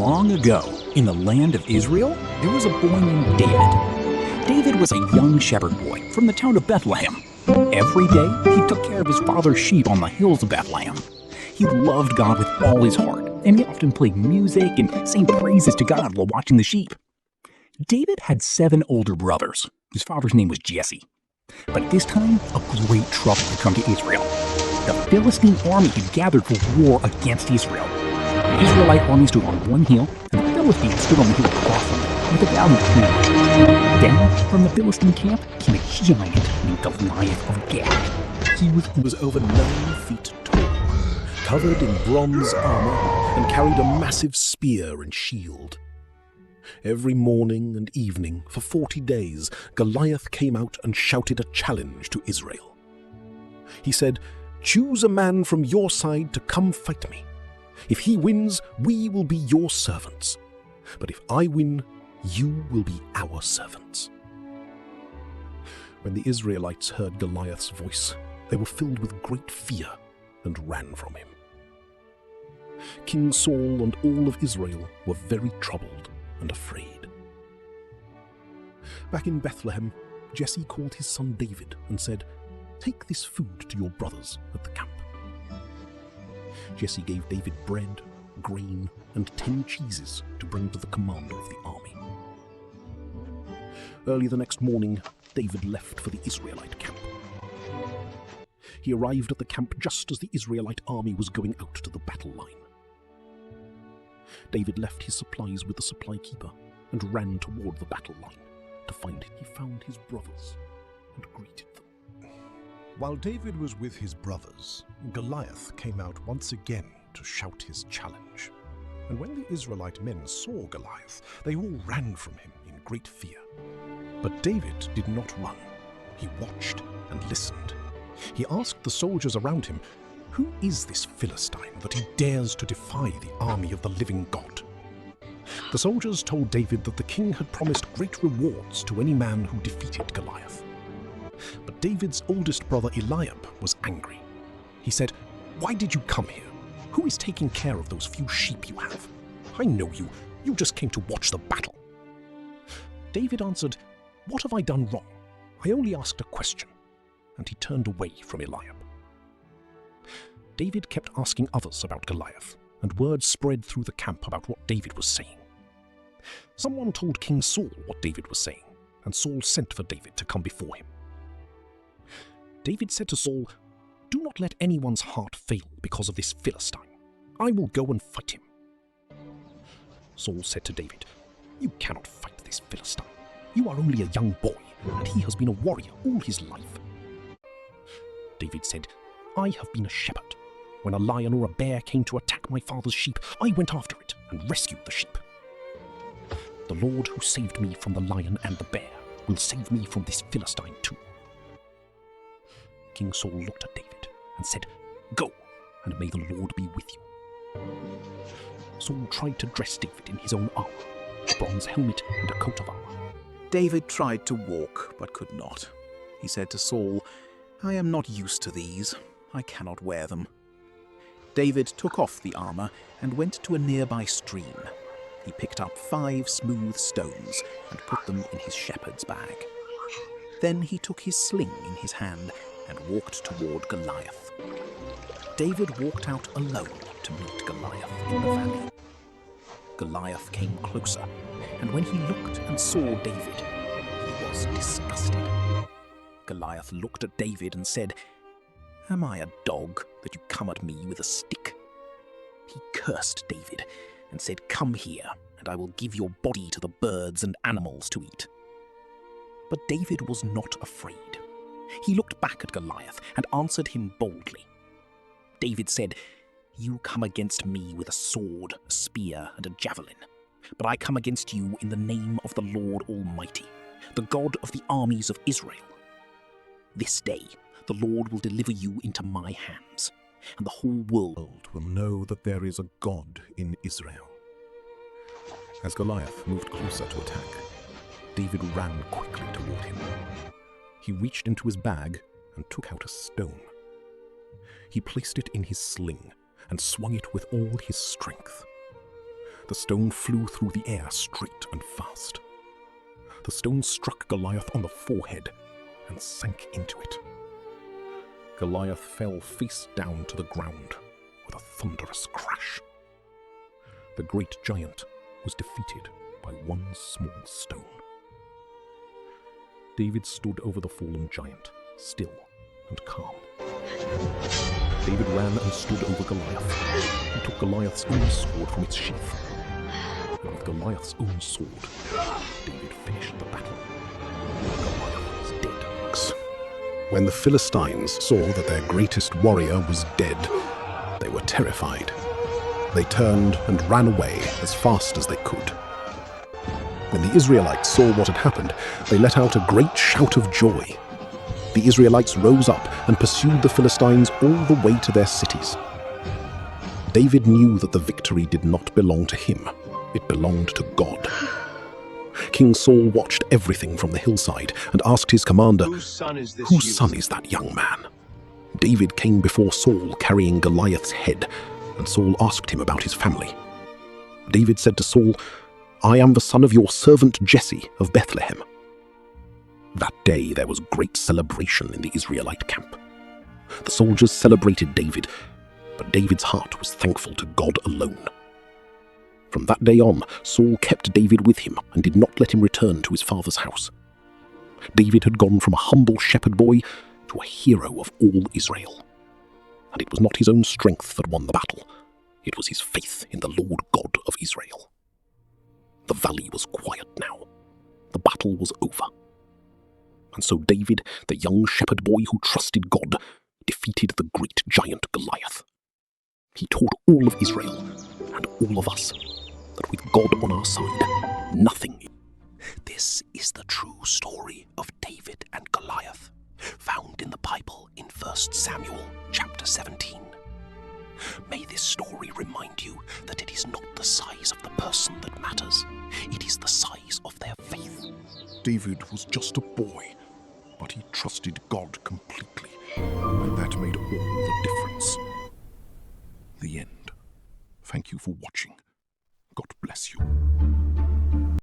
Long ago, in the land of Israel, there was a boy named David. David was a young shepherd boy from the town of Bethlehem. Every day, he took care of his father's sheep on the hills of Bethlehem. He loved God with all his heart, and he often played music and sang praises to God while watching the sheep. David had 7 older brothers. His father's name was Jesse. But at this time, a great trouble had come to Israel. The Philistine army had gathered for war against Israel. The Israelite army stood on one hill, and the Philistines stood on the hill across from it, with a valley between them. Then, from the Philistine camp, came a giant named Goliath of Gath. He was over 9 feet tall, covered in bronze armor, and carried a massive spear and shield. Every morning and evening, for 40 days, Goliath came out and shouted a challenge to Israel. He said, "Choose a man from your side to come fight me. If he wins, we will be your servants. But if I win, you will be our servants." When the Israelites heard Goliath's voice, they were filled with great fear and ran from him. King Saul and all of Israel were very troubled and afraid. Back in Bethlehem, Jesse called his son David and said, "Take this food to your brothers at the camp." Jesse gave David bread, grain, and 10 cheeses to bring to the commander of the army. Early the next morning, David left for the Israelite camp. He arrived at the camp just as the Israelite army was going out to the battle line. David left his supplies with the supply keeper and ran toward the battle line to find it. He found his brothers and greeted them. While David was with his brothers, Goliath came out once again to shout his challenge. And when the Israelite men saw Goliath, they all ran from him in great fear. But David did not run. He watched and listened. He asked the soldiers around him, "Who is this Philistine that he dares to defy the army of the living God?" The soldiers told David that the king had promised great rewards to any man who defeated Goliath. But David's oldest brother Eliab was angry. He said, "Why did you come here? Who is taking care of those few sheep you have? I know you. You just came to watch the battle." David answered, "What have I done wrong? I only asked a question." And he turned away from Eliab. David kept asking others about Goliath, and word spread through the camp about what David was saying. Someone told King Saul what David was saying, and Saul sent for David to come before him. David said to Saul, "Do not let anyone's heart fail because of this Philistine. I will go and fight him." Saul said to David, "You cannot fight this Philistine. You are only a young boy, and he has been a warrior all his life." David said, "I have been a shepherd. When a lion or a bear came to attack my father's sheep, I went after it and rescued the sheep. The Lord who saved me from the lion and the bear will save me from this Philistine too." King Saul looked at David and said, "Go, and may the Lord be with you." Saul tried to dress David in his own armor, a bronze helmet and a coat of armor. David tried to walk, but could not. He said to Saul, "I am not used to these. I cannot wear them." David took off the armor and went to a nearby stream. He picked up 5 smooth stones and put them in his shepherd's bag. Then he took his sling in his hand and walked toward Goliath. David walked out alone to meet Goliath in the valley. Goliath came closer, and when he looked and saw David, he was disgusted. Goliath looked at David and said, "Am I a dog that you come at me with a stick?" He cursed David and said, "Come here, and I will give your body to the birds and animals to eat." But David was not afraid. He looked back at Goliath and answered him boldly. David said, "You come against me with a sword, a spear, and a javelin, but I come against you in the name of the Lord Almighty, the God of the armies of Israel. This day the Lord will deliver you into my hands, and the whole world Will know that there is a God in Israel." As Goliath moved closer to attack, David ran quickly toward him. He reached into his bag and took out a stone. He placed it in his sling and swung it with all his strength. The stone flew through the air straight and fast. The stone struck Goliath on the forehead and sank into it. Goliath fell face down to the ground with a thunderous crash. The great giant was defeated by one small stone. David stood over the fallen giant, still and calm. David ran and stood over Goliath. He took Goliath's own sword from its sheath. And with Goliath's own sword, David finished the battle. Goliath was dead. When the Philistines saw that their greatest warrior was dead, they were terrified. They turned and ran away as fast as they could. When the Israelites saw what had happened, they let out a great shout of joy. The Israelites rose up and pursued the Philistines all the way to their cities. David knew that the victory did not belong to him. It belonged to God. King Saul watched everything from the hillside and asked his commander, "Whose son is that young man?" David came before Saul carrying Goliath's head, and Saul asked him about his family. David said to Saul, "I am the son of your servant Jesse of Bethlehem." That day there was great celebration in the Israelite camp. The soldiers celebrated David, but David's heart was thankful to God alone. From that day on, Saul kept David with him and did not let him return to his father's house. David had gone from a humble shepherd boy to a hero of all Israel. And it was not his own strength that won the battle. It was his faith in the Lord God of Israel. The valley was quiet now. The battle was over. And so David, the young shepherd boy who trusted God, defeated the great giant Goliath. He taught all of Israel, and all of us, that with God on our side, nothing. This is the true story of David and Goliath, found in the Bible in 1 Samuel chapter 17. May this story remind you that it is not the size of the person that matters, it is the size of their faith. David was just a boy, but he trusted God completely, and that made all the difference. The end. Thank you for watching. God bless you.